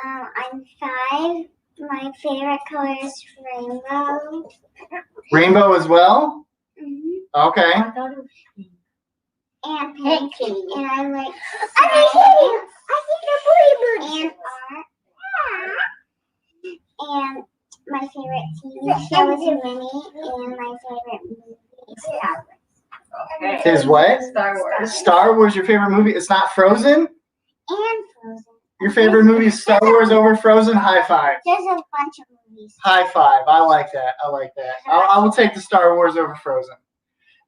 I'm 5. My favorite color is rainbow. Rainbow as well? Mm-hmm. Okay. I thought it was pink. And pink. And I like I think and art. And my favorite TV show is Winnie, and my favorite movie is Star Wars. Okay. Is what? Star Wars. Star Wars, your favorite movie? It's not Frozen? And Frozen. Your favorite movie is Star Wars over Frozen? High five. There's a bunch of movies. High five. I like that. I like that. I will take the Star Wars over Frozen.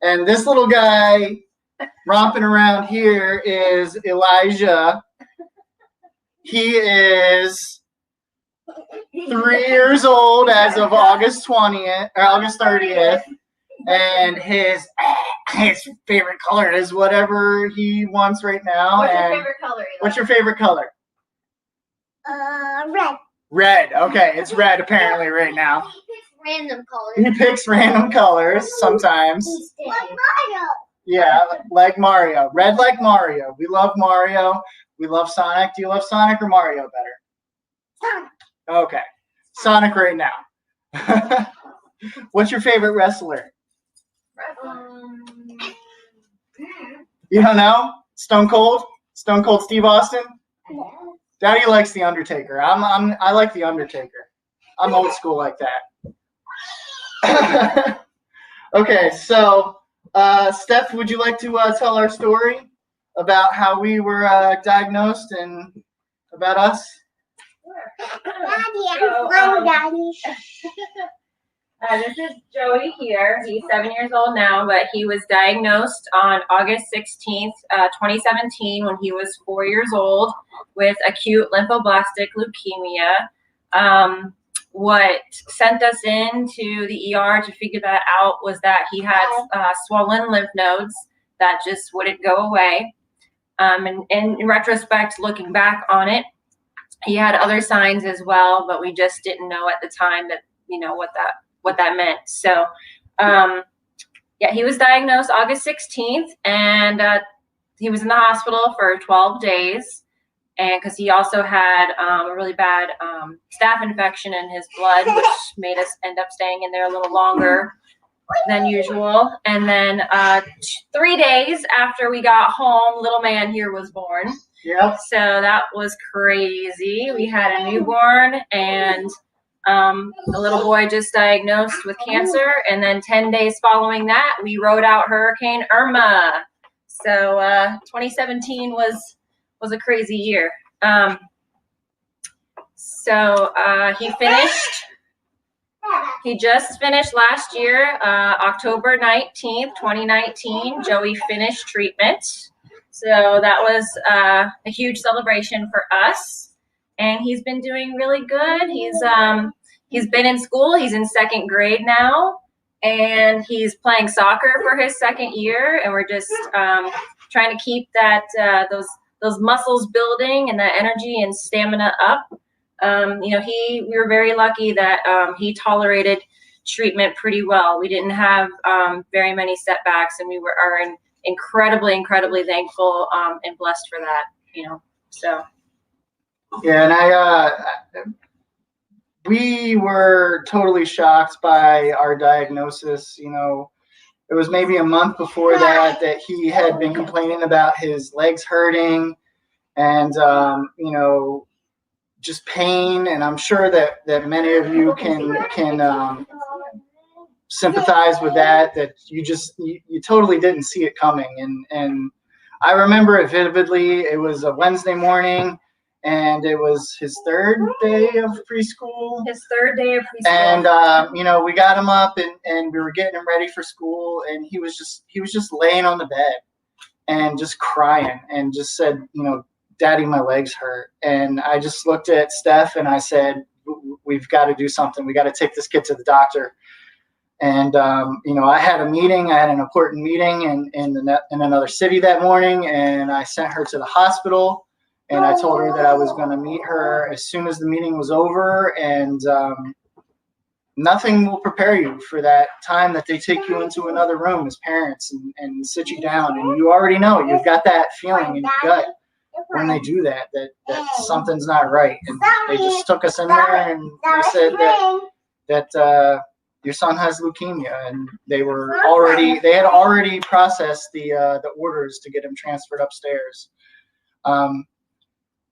And this little guy romping around here is Elijah. He is 3 years old as of August 20th or August 30th. And his favorite color is whatever he wants right now. What's your And favorite color? Eli? what's your favorite color? Red. Red. Okay, it's red apparently right now. He picks random colors. He picks random colors sometimes. Like Mario. Yeah, like Mario. Red like Mario. We love Mario. We love Sonic. Do you love Sonic or Mario better? Sonic. Okay. Sonic right now. What's your favorite wrestler? You don't know? Stone Cold? Stone Cold Steve Austin? Daddy likes The Undertaker. I like The Undertaker. I'm old school like that. Okay, so Steph, would you like to tell our story about how we were diagnosed and about us? Daddy. This is Joey here. He's 7 years old now, but he was diagnosed on August 16th, 2017, when he was 4 years old with acute lymphoblastic leukemia. What sent us into the ER to figure that out was that he had swollen lymph nodes that just wouldn't go away. And in retrospect, looking back on it, he had other signs as well, but we just didn't know at the time that, what that meant. So, he was diagnosed August 16th, and he was in the hospital for 12 days. And because he also had a really bad staph infection in his blood, which made us end up staying in there a little longer than usual. And then 3 days after we got home, little man here was born. Yep. So that was crazy. We had a newborn, and the little boy just diagnosed with cancer. And then 10 days following that, we rode out Hurricane Irma. So 2017 was a crazy year. He just finished last year, October 19th, 2019. Joey finished treatment. So that was a huge celebration for us. And he's been doing really good. He's been in school. He's in second grade now. And he's playing soccer for his second year. And we're just trying to keep that those muscles building and that energy and stamina up. We were very lucky that he tolerated treatment pretty well. We didn't have very many setbacks, and we are incredibly, incredibly thankful and blessed for that. So. Yeah, and we were totally shocked by our diagnosis. It was maybe a month before that he had been complaining about his legs hurting and, just pain. And I'm sure that many of you can sympathize with that you totally didn't see it coming. And I remember it vividly. It was a Wednesday morning, and it was his third day of preschool. And, we got him up and we were getting him ready for school, and he was just laying on the bed and just crying and just said, Daddy, my legs hurt. And I just looked at Steph and I said, we've got to do something. We got to take this kid to the doctor. And, I had an important meeting in another city that morning, and I sent her to the hospital. And I told her that I was going to meet her as soon as the meeting was over. And nothing will prepare you for that time that they take you into another room as parents and sit you down. And you already know, you've got that feeling in your gut when they do that something's not right. And they just took us in there and they said that your son has leukemia, and they had already processed the orders to get him transferred upstairs.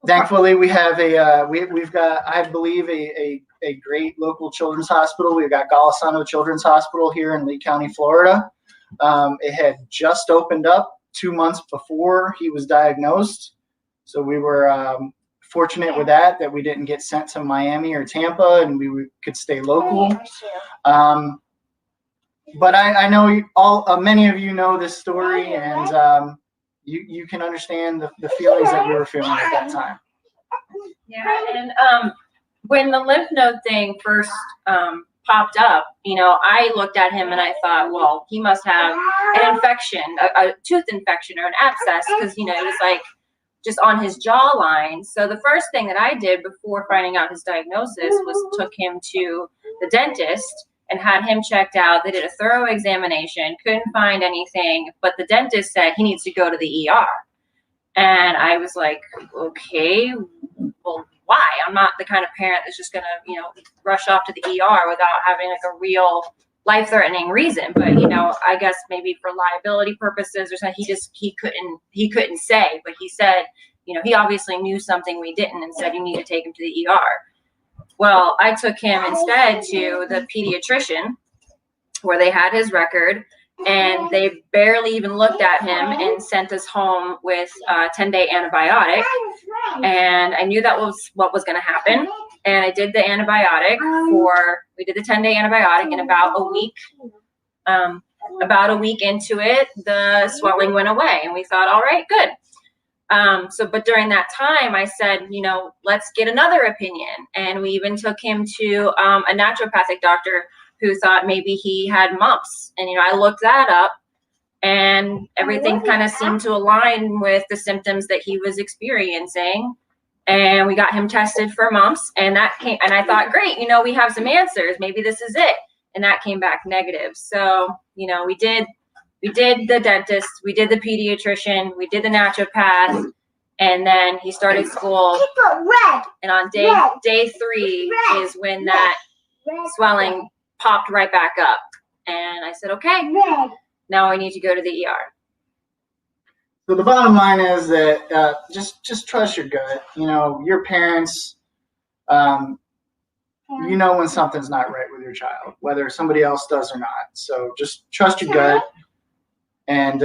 Thankfully, we have we've got, I believe, a great local children's hospital. We've got Golisano Children's Hospital here in Lee County, Florida. It had just opened up 2 months before he was diagnosed, so we were fortunate with that we didn't get sent to Miami or Tampa, and we could stay local. But I know many of you know this story, and you can understand the feelings that we were feeling at that time. Yeah, and when the lymph node thing first popped up, I looked at him and I thought, well, he must have an infection, a tooth infection or an abscess, because it was like just on his jawline. So the first thing that I did before finding out his diagnosis was took him to the dentist and had him checked out. They did a thorough examination, couldn't find anything, but the dentist said he needs to go to the ER. And I was like, okay, well, why? I'm not the kind of parent that's just gonna, rush off to the ER without having like a real life-threatening reason. But I guess maybe for liability purposes or something, he couldn't say. But he said, he obviously knew something we didn't, and said you need to take him to the ER. Well, I took him instead to the pediatrician, where they had his record, and they barely even looked at him and sent us home with a 10-day antibiotic. And I knew that was what was going to happen. And I did the antibiotic we did the 10-day antibiotic, and about a week into it, the swelling went away, and we thought, all right, good. But during that time, I said, let's get another opinion. And we even took him to a naturopathic doctor who thought maybe he had mumps. And, I looked that up, and everything kind of seemed to align with the symptoms that he was experiencing. And we got him tested for mumps, and and I thought, great, we have some answers. Maybe this is it. And that came back negative. So, we did the dentist, we did the pediatrician, we did the naturopath, and then he started school. And on day 3 is when that swelling popped right back up. And I said, okay, now I need to go to the ER. So the bottom line is that just trust your gut. Your parents, when something's not right with your child, whether somebody else does or not. So just trust your gut, and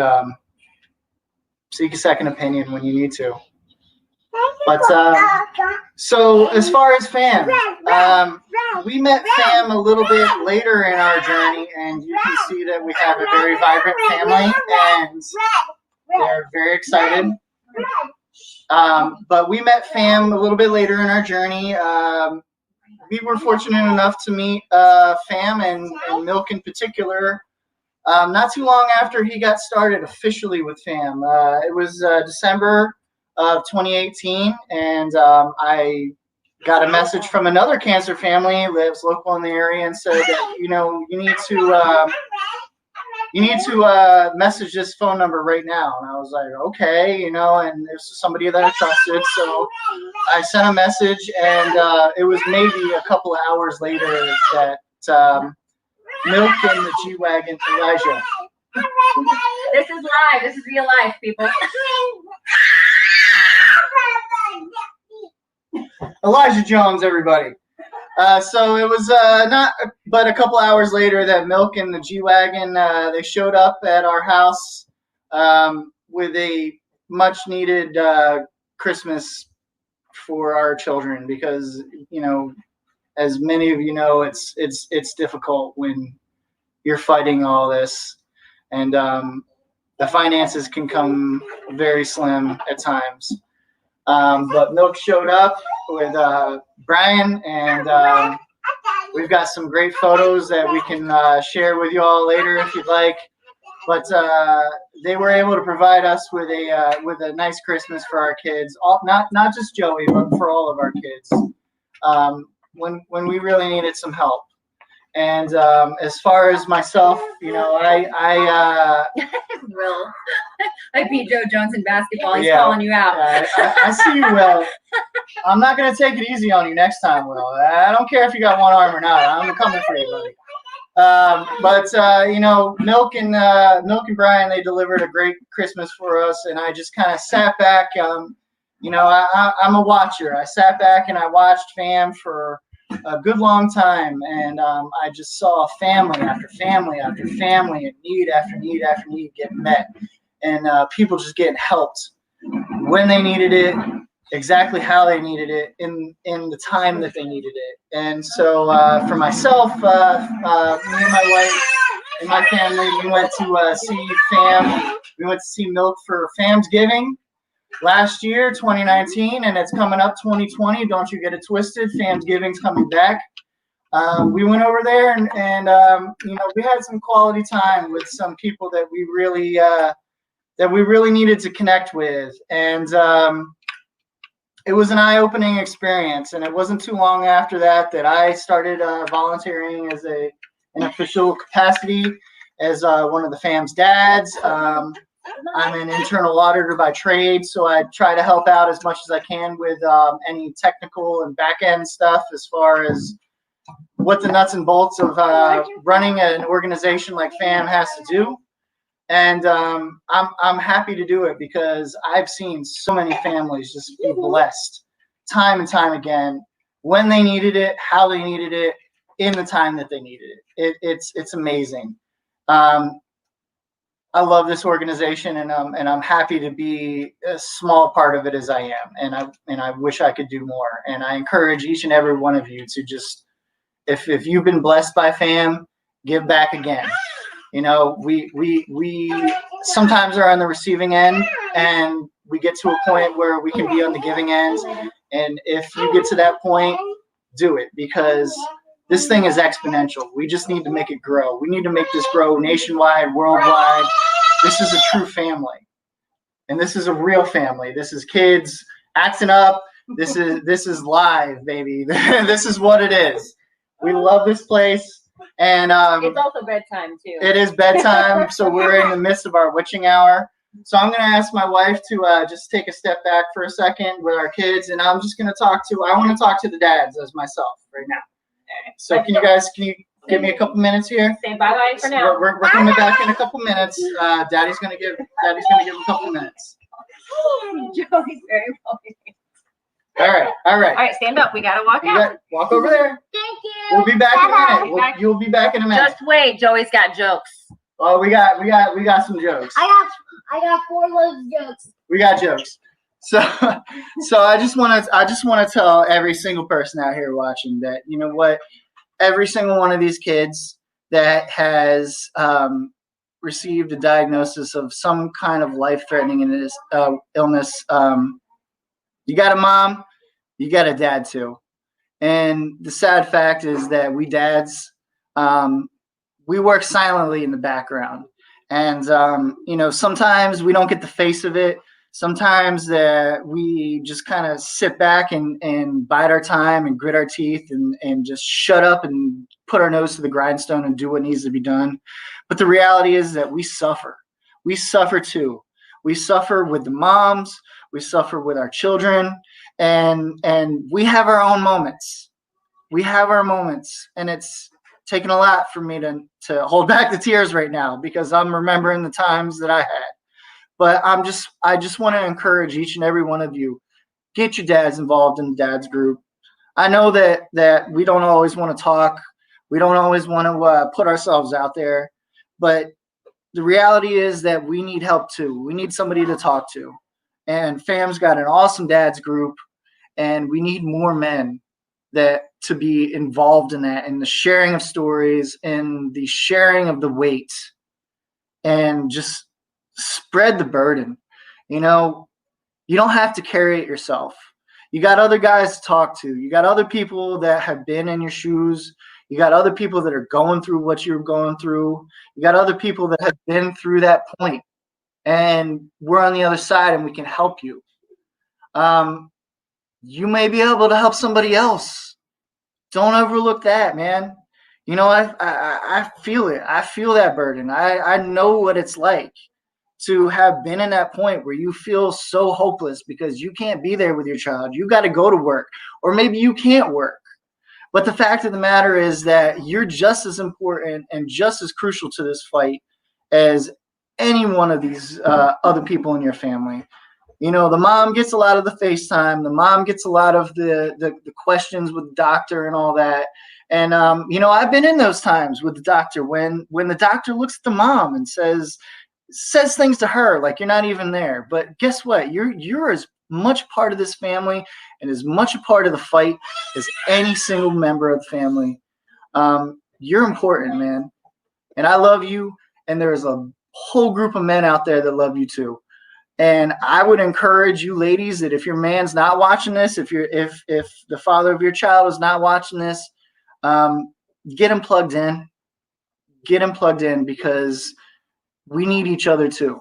seek a second opinion when you need to. But so as far as Fam, we met Fam a little bit later in our journey, and you can see that we have a very vibrant family, and they're very excited. But we met Fam a little bit later in our journey. We were fortunate enough to meet Fam and Milk in particular not too long after he got started officially with Fam. It was December of 2018, and I got a message from another cancer family who lives local in the area and said that, you need to message this phone number right now. And I was like, okay, and there's somebody that I trusted. So I sent a message, and it was maybe a couple of hours later that Milk and the G-Wagon, Elijah. This is live. This is real life, people. Elijah Jones, everybody. So it was not but a couple hours later that Milk and the G-Wagon, they showed up at our house with a much-needed Christmas for our children, because, as many of you know, it's difficult when you're fighting all this, and the finances can come very slim at times. But Milk showed up with Brian, and we've got some great photos that we can share with you all later if you'd like. But they were able to provide us with a nice Christmas for our kids, not just Joey, but for all of our kids, when we really needed some help. And as far as myself, I Will. I beat Joe Jones in basketball. He's Yeah. calling you out. I see you, Will. I'm not gonna take it easy on you next time, Will. I don't care if you got one arm or not. I'm coming for you, buddy. Milk and Brian, they delivered a great Christmas for us, and I just kind of sat back. I'm a watcher. I sat back and I watched fam for a good long time, and I just saw family after family after family, and need after need after need getting met, and people just getting helped when they needed it, exactly how they needed it, in the time that they needed it. And so for myself, me and my wife and my family, we went to see fam. We went to see Milk for Famsgiving last year, 2019, and it's coming up 2020. Don't you get it twisted. Famsgiving's coming back. We went over there and we had some quality time with some people that we really needed to connect with. And it was an eye-opening experience. And it wasn't too long after that I started volunteering as an official capacity as one of the fam's dads. I'm an internal auditor by trade, so I try to help out as much as I can with any technical and back-end stuff as far as what the nuts and bolts of running an organization like FAM has to do. And I'm happy to do it because I've seen so many families just be blessed time and time again when they needed it, how they needed it, in the time that they needed it. It's amazing. I love this organization, and I'm happy to be a small part of it as I am, and I wish I could do more. And I encourage each and every one of you to just, if you've been blessed by FAM, give back again. We sometimes are on the receiving end, and we get to a point where we can be on the giving end. And if you get to that point, do it, because this thing is exponential. We just need to make it grow. We need to make this grow nationwide, worldwide. This is a true family, and this is a real family. This is kids acting up. This is live, baby. This is what it is. We love this place, and It's also bedtime too. it is bedtime, so we're in the midst of our witching hour. So I'm going to ask my wife to just take a step back for a second with our kids, and I'm just going to I want to talk to the dads as myself right now. So can you give me a couple minutes here? Say bye-bye for now. We're coming back in a couple minutes. Daddy's gonna give a couple minutes. Joey's very funny. All right. All right, stand up. We gotta walk out. Walk over there. Thank you. We'll be back in a Bye-bye. minute. You'll be back in a minute. Just wait. Joey's got jokes. Oh, we got some jokes. I got 4 loads of jokes. We got jokes. So I just want to tell every single person out here watching that, you know what, every single one of these kids that has received a diagnosis of some kind of life-threatening illness, you got a mom, you got a dad too. And the sad fact is that we dads, we work silently in the background. And, sometimes we don't get the face of it. Sometimes we just kind of sit back and bide our time and grit our teeth and just shut up and put our nose to the grindstone and do what needs to be done. But the reality is that we suffer. We suffer too. We suffer with the moms. We suffer with our children. And we have our own moments. We have our moments. And it's taken a lot for me to hold back the tears right now because I'm remembering the times that I had. But I just want to encourage each and every one of you, get your dads involved in the dads group. I know that we don't always want to talk. We don't always want to put ourselves out there. But the reality is that we need help too. We need somebody to talk to. And FAM's got an awesome dads group. And we need more men to be involved in that, in the sharing of stories and the sharing of the weight. And just spread the burden. You don't have to carry it yourself. You got other guys to talk to. You got other people that have been in your shoes. You got other people that are going through what you're going through. You got other people that have been through that point. And we're on the other side and we can help you. You may be able to help somebody else. Don't overlook that, man. You know, I feel it. I feel that burden. I know what it's like to have been in that point where you feel so hopeless because you can't be there with your child. You got to go to work, or maybe you can't work. But the fact of the matter is that you're just as important and just as crucial to this fight as any one of these other people in your family. You know, the mom gets a lot of the FaceTime. The mom gets a lot of the questions with the doctor and all that. And, you know, I've been in those times with the doctor when the doctor looks at the mom and says things to her like you're not even there. But guess what? You're as much part of this family and as much a part of the fight as any single member of the family. You're important, man. And I love you. And there's a whole group of men out there that love you too. And I would encourage you ladies that if your man's not watching this, if the father of your child is not watching this, get him plugged in. Get him plugged in because we need each other too.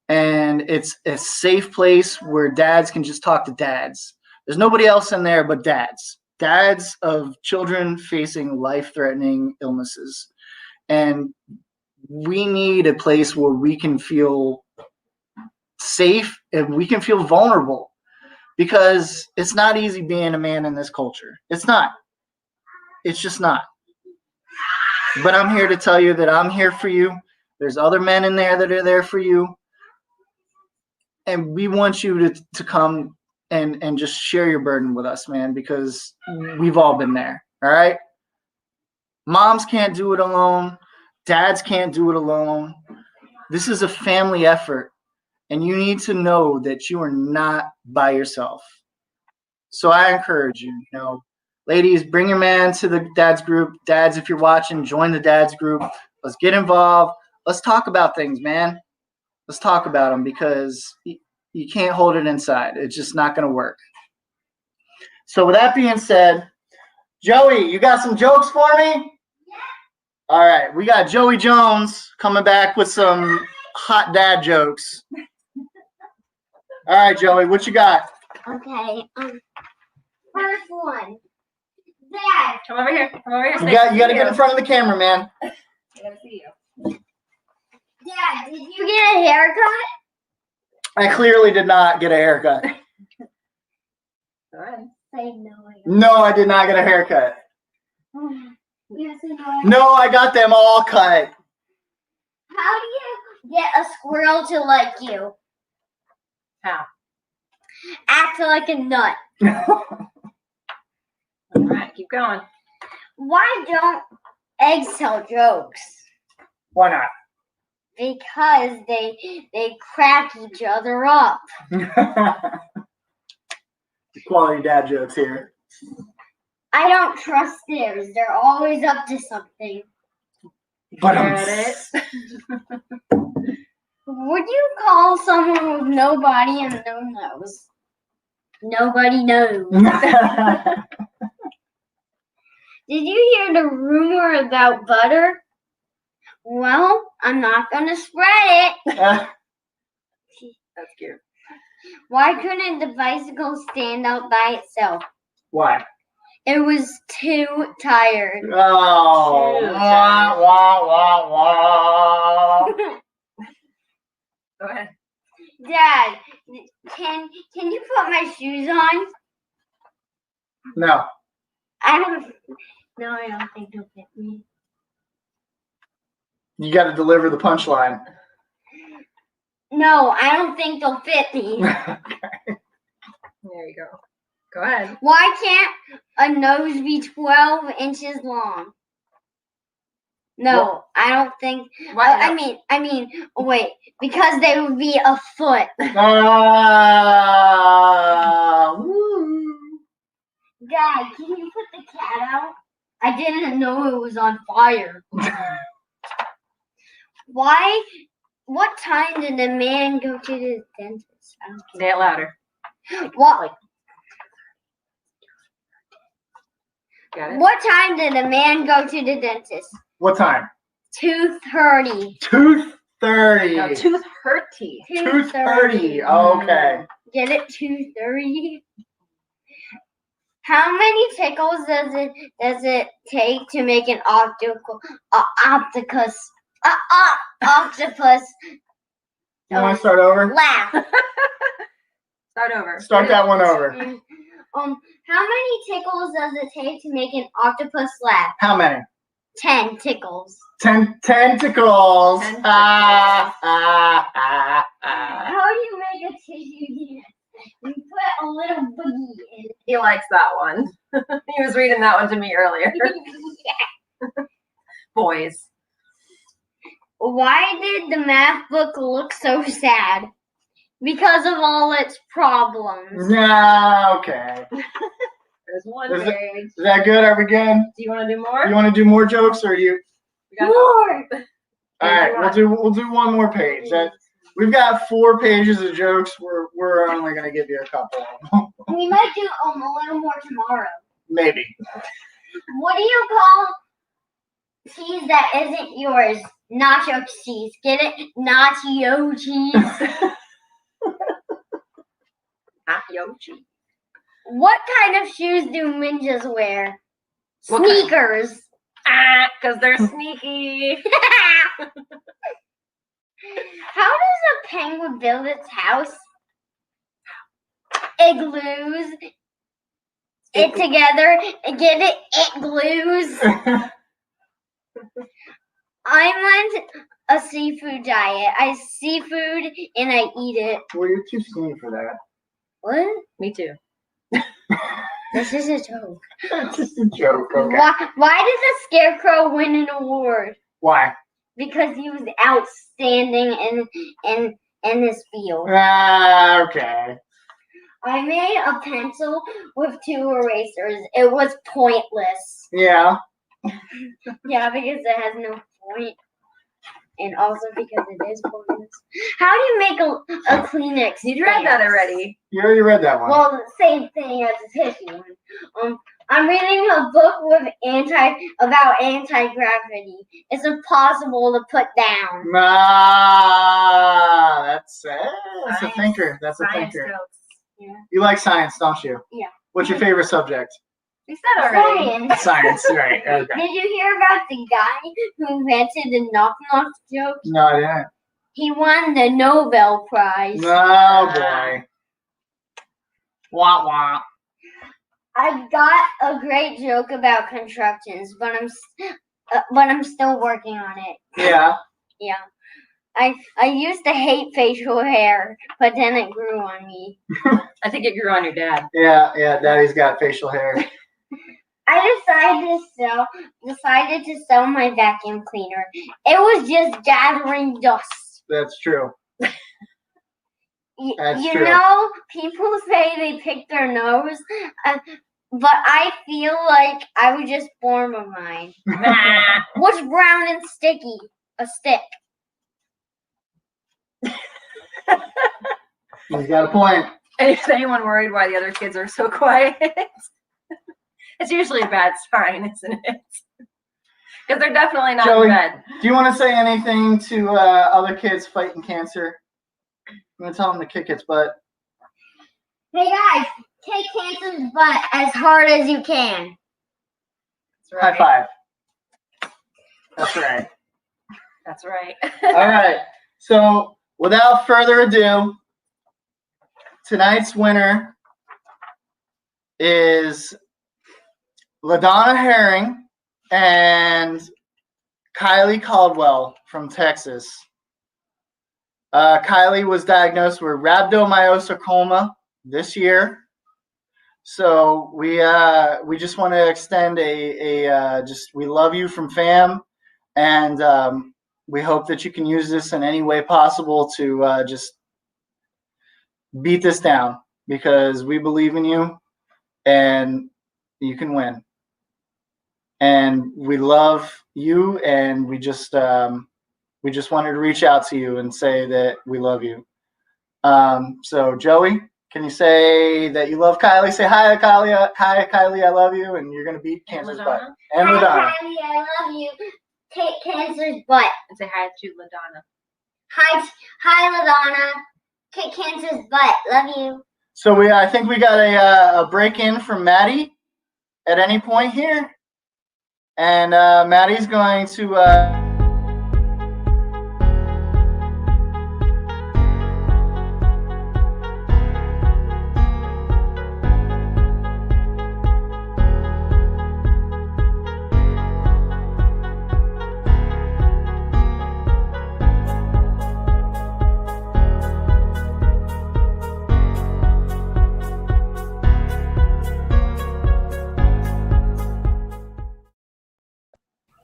And it's a safe place where dads can just talk to dads. There's nobody else in there but dads of children facing life-threatening illnesses. And we need a place where we can feel safe and we can feel vulnerable, because it's not easy being a man in this culture. It's not. It's just not. But I'm here to tell you that I'm here for you. There's other men in there that are there for you. And we want you to come and just share your burden with us, man, because we've all been there. All right? Moms can't do it alone. Dads can't do it alone. This is a family effort. And you need to know that you are not by yourself. So I encourage you, you know, ladies, bring your man to the dads group. Dads, if you're watching, join the dads group. Let's get involved. Let's talk about things, man. Let's talk about them, because you can't hold it inside. It's just not going to work. So with that being said, Joey, you got some jokes for me? Yeah. All right. We got Joey Jones coming back with some hot dad jokes. All right, Joey, what you got? Okay. First one. Dad. Come over here. Come over here. You got to get in front of the camera, man. I gotta see you. Dad, did you get a haircut? I clearly did not get a haircut. Go ahead. Say no. No, I did not get a haircut. Yes, no. No, I got them all cut. How do you get a squirrel to like you? How? Act like a nut. All right, keep going. Why don't eggs tell jokes? Why not? Because they crack each other up. Quality dad jokes here. I don't trust theirs. They're always up to something. But Get it? Would you call someone with no body and no nose? Nobody knows. Did you hear the rumor about butter? Well, I'm not going to spread it. That's cute. Why couldn't the bicycle stand up by itself? Why? It was too tired. Oh. Too Wah, wah, wah, wah. Go ahead. Dad, can you put my shoes on? No. I don't think they'll fit me. You got to deliver the punchline. No, I don't think they'll fit me. There you go. Go ahead. Why can't a nose be 12 inches long? No, Well, I don't think. Why? I mean, wait, because they would be a foot. Woo. Dad, can you put the cat out? I didn't know it was on fire. Why? What time did the man go to the dentist? I don't Say it louder. What? Got it? What time did the man go to the dentist? What time? 2:30. 2:30. No, tooth hurt teeth. 2:30. Okay. Get it? 2:30. How many tickles does it take to make an octopus You want to start over? laugh? Start over. Start that one over. How many tickles does it take to make an octopus laugh? How many? 10 tickles. 10 tentacles. 10 Ah, ah, ah, ah. How do you make a tissue dance? You put a little boogie in it. He likes that one. He was reading that one to me earlier. Boys. Why did the math book look so sad? Because of all its problems. Yeah, okay. There's one Is page. Is that good? Are we good? Do you want to do more? You want to do more jokes or do you? We got More. All right, we'll do one more page. We've got 4 pages of jokes. We're only gonna give you a couple of them. We might do a little more tomorrow. Maybe. What do you call cheese that isn't yours? Nacho cheese. Get it? Nacho cheese. Yoshi. What kind of shoes do ninjas wear? What kind? Sneakers. Because they're sneaky. How does a penguin build its house? It glues it together. Get it? It glues. I'm on a seafood diet. I seafood and I eat it. Well, you're too skinny for that. What? Me too. This is a joke. That's just a joke. Okay. Why does the scarecrow win an award? Why? Because he was outstanding in this field. Okay. I made a pencil with 2 erasers. It was pointless. Yeah. Yeah, because it has no point. And also because it is pointless. How do you make a Kleenex? You read that already. You already read that one. Well, the same thing as the tissue one. I'm reading a book with about anti-gravity. It's impossible to put down. Nah, that's a Science. thinker. That's a Science thinker. jokes. Yeah. You like science, don't you? Yeah. What's your favorite subject? We said already. Science. Science, right. Okay. Did you hear about the guy who invented the knock-knock joke? No, I didn't. He won the Nobel Prize. Oh, boy. Wah, wah. I've got a great joke about constructions, but I'm still working on it. Yeah. Yeah. I used to hate facial hair, but then it grew on me. I think it grew on your dad. Yeah, Daddy's got facial hair. I decided to sell my vacuum cleaner. It was just gathering dust. That's true. That's You true. know, people say they pick their nose, but I feel like I was just born with mine. What's brown and sticky? A stick. He's got a point. Is anyone worried why the other kids are so quiet? It's usually a bad sign, isn't it? Because they're definitely not Joey, in bed. Do you want to say anything to other kids fighting cancer? I'm going to tell them to kick its butt. Hey guys, kick cancer's butt as hard as you can. That's right. High five. That's right. That's right. All right. So, without further ado, tonight's winner is LaDonna Herring and Kylie Caldwell from Texas. Kylie was diagnosed with rhabdomyosarcoma this year. So we just want to extend we love you from fam, and we hope that you can use this in any way possible to just beat this down, because we believe in you and you can win. And we love you, and we just wanted to reach out to you and say that we love you. So Joey, can you say that you love Kylie? Say hi, Kylie. Hi, Kylie. I love you, and you're gonna beat cancer's butt. And Hi, LaDonna. Kylie, I love you. Kick cancer's butt. And say hi to LaDonna. Hi, LaDonna. Kick cancer's butt. Love you. So I think we got a break in from Maddie. at any point here. And Maddie's going to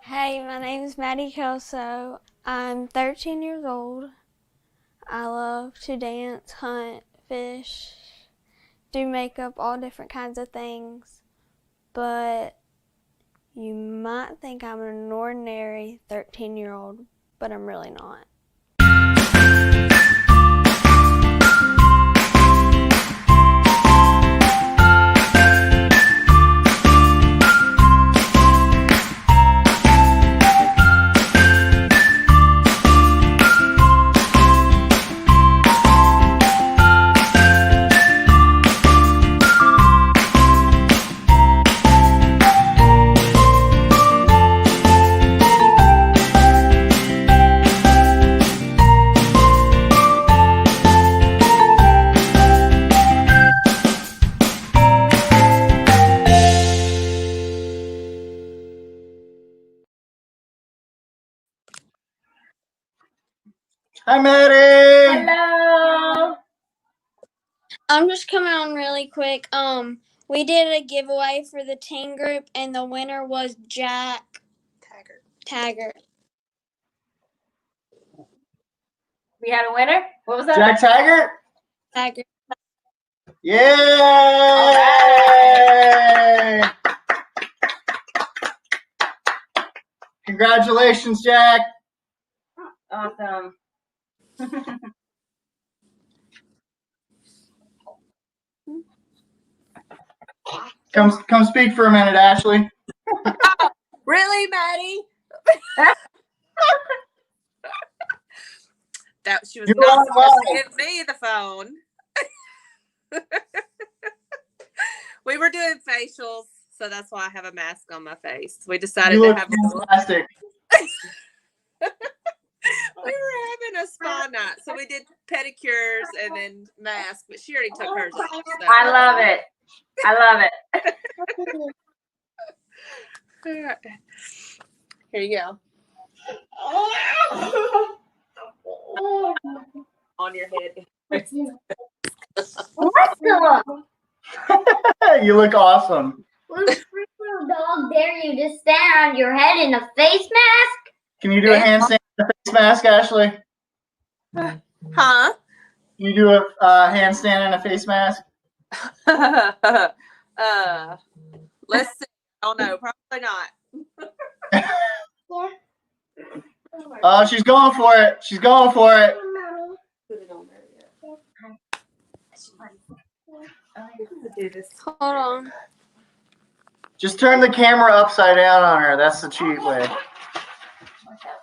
Hey, my name is Maddie Kelso. I'm 13 years old. I love to dance, hunt, fish, do makeup, all different kinds of things. But you might think I'm an ordinary 13-year-old, but I'm really not. Hi, Maddie. Hello. I'm just coming on really quick. We did a giveaway for the teen group, and the winner was Jack Taggart. We had a winner. What was that? Jack Taggart. Taggart. Yay! Congratulations, Jack. Awesome. Come speak for a minute, Ashley. Really, Maddie? That she was You're not on supposed to live. give me the phone. We were doing facials, so that's why I have a mask on my face. We decided You to look have fantastic. we were having a spa night, so we did pedicures and then masks. But she already took hers off. So. I love it. I love it. Here you go. On your head. What the? You look awesome. What freaking dog dare you to stand on your head in a face mask? Can you do a handstand and a face mask, Ashley? Huh? Can you do a handstand and a face mask? Let's see. Oh no, probably not. Oh, she's going for it. She's going for it. Put it on there yet. Hold on. Just turn the camera upside down on her. That's the cheap way.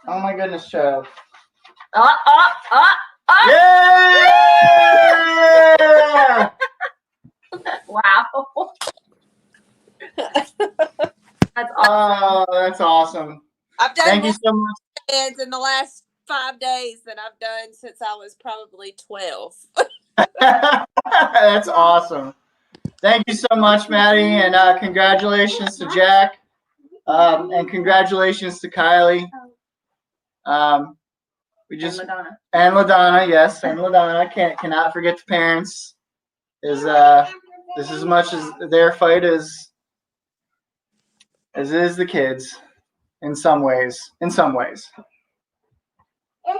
Oh my goodness, child. Yeah! Wow. That's awesome. Oh, that's awesome. I've done Thank you more so much. hands in the last 5 days than I've done since I was probably 12. That's awesome. Thank you so much, Maddie, and congratulations to Jack, and congratulations to Kylie. We just and LaDonna, yes, and LaDonna. Cannot forget the parents. Is this as much as their fight as it is the kids, in some ways.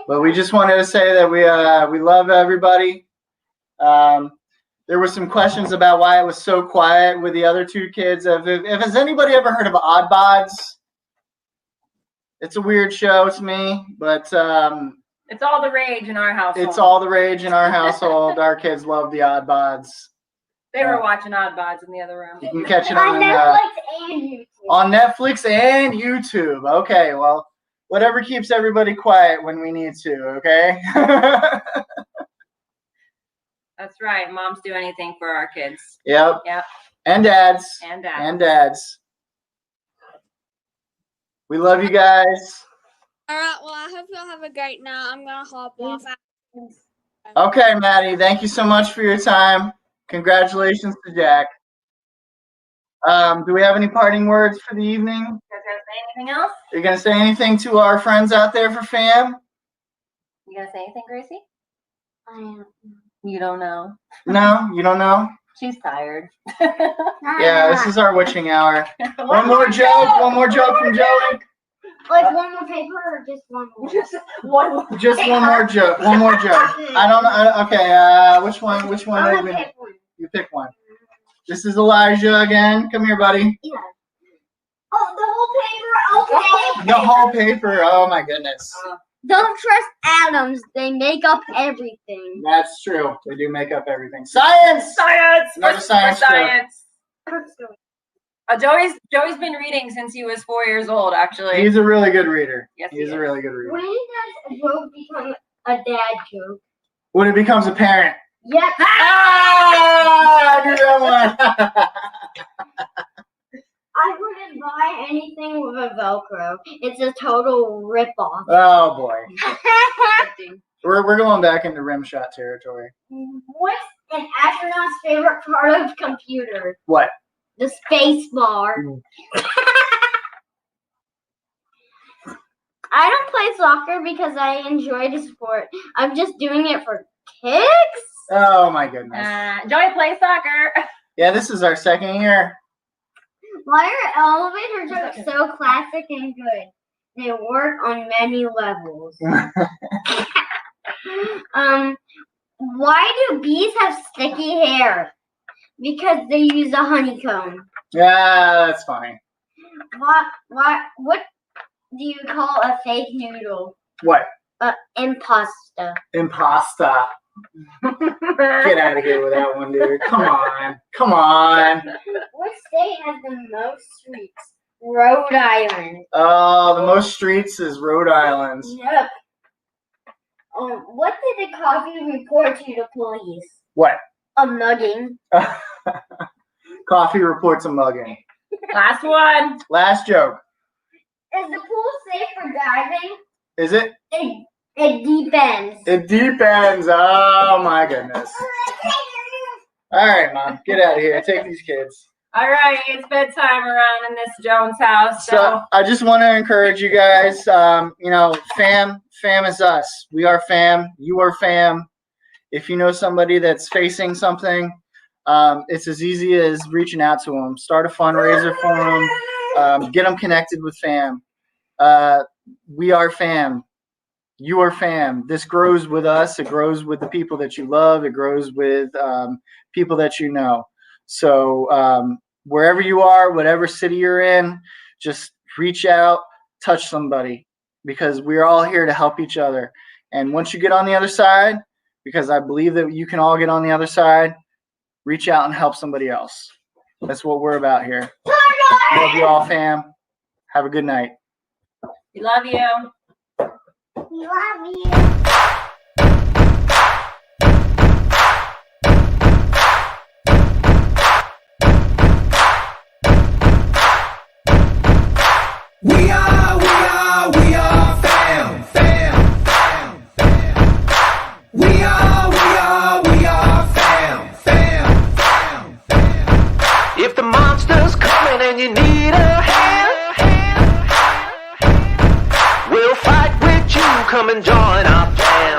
But we just wanted to say that we love everybody. There were some questions about why it was so quiet with the other two kids. Has anybody ever heard of Odd Bods? It's a weird show to me, but It's all the rage in our household. it's all the rage in our household. Our kids love the Odd Bods. They were watching Odd Bods in the other room. You can catch it On on Netflix and YouTube. on Netflix and YouTube. Okay, well, whatever keeps everybody quiet when we need to. Okay. That's right. Moms do anything for our kids. Yep. Yep. And dads. And Dad. And dads. We love you guys. All right. Well, I hope y'all have a great night. I'm gonna hop off. Okay, Maddie, thank you so much for your time. Congratulations to Jack. Do we have any parting words for the evening? You guys gonna say anything else? Are you going to say anything to our friends out there for fam? You gonna say anything, Gracie? I am. You don't know. No, you don't know? She's tired. Yeah, this is our witching hour. One more joke from Joey. Like one more paper or just one more? Just one. Just one more joke. I don't know. Okay, which one I'm did gonna we pick one. You pick one. This is Elijah again. Come here, buddy. Yeah. Oh, the whole paper. Okay. The whole paper. Oh my goodness. Don't trust atoms. They make up everything. That's true. They do make up everything. Science. Science. Another science joke. Science. Joey's been reading since he was 4 years old, actually. He's a really good reader. Yes, he He's is. a really good reader. When does a joke become a dad joke? When it becomes apparent. Yep. Ah! I knew that one. I wouldn't buy anything with a Velcro. It's a total ripoff. Oh boy. We're going back into rim shot territory. What's an astronaut's favorite part of computer? What? The space bar. I don't play soccer because I enjoy the sport. I'm just doing it for kicks. Oh my goodness. Joey plays soccer. Yeah, this is our second year. Why are elevator jokes so classic and good? They work on many levels. Why do bees have sticky hair? Because they use a honeycomb. Yeah, that's funny. What do you call a fake noodle? What? Impasta. Impasta. Get out of here with that one, dude. Come on. Come on. What state has the most streets? Rhode Island. Oh, the most streets is Rhode Island. Yep. What did the coffee report to the police? What? A mugging. Coffee reports a mugging. Last one. Last joke. Is the pool safe for diving? Is it? It depends. It depends. Oh my goodness. All right, Mom. Get out of here. Take these kids. All right, it's bedtime around in this Jones house. So I just want to encourage you guys. Fam is us. We are fam. You are fam. If you know somebody that's facing something, it's as easy as reaching out to them. Start a fundraiser for them. Get them connected with fam. We are fam. You are fam. This grows with us. It grows with the people that you love. It grows with people that you know. So wherever you are, whatever city you're in, just reach out, touch somebody, because we're all here to help each other. And once you get on the other side, because I believe that you can all get on the other side, reach out and help somebody else. That's what we're about here. Love you all, fam. Have a good night. we love you. We love you. We are fam, fam, fam, fam. We are fam, fam, fam, fam. If the monster's coming and you need a hand, we'll fight with you. Come and join our fam.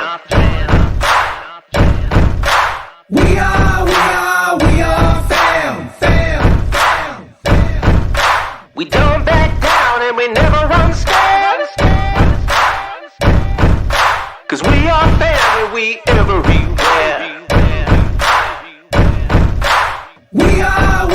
We are fam, fam, fam, fam. We don't back down and we never run scared. 'Cause we are family, we everywhere. We are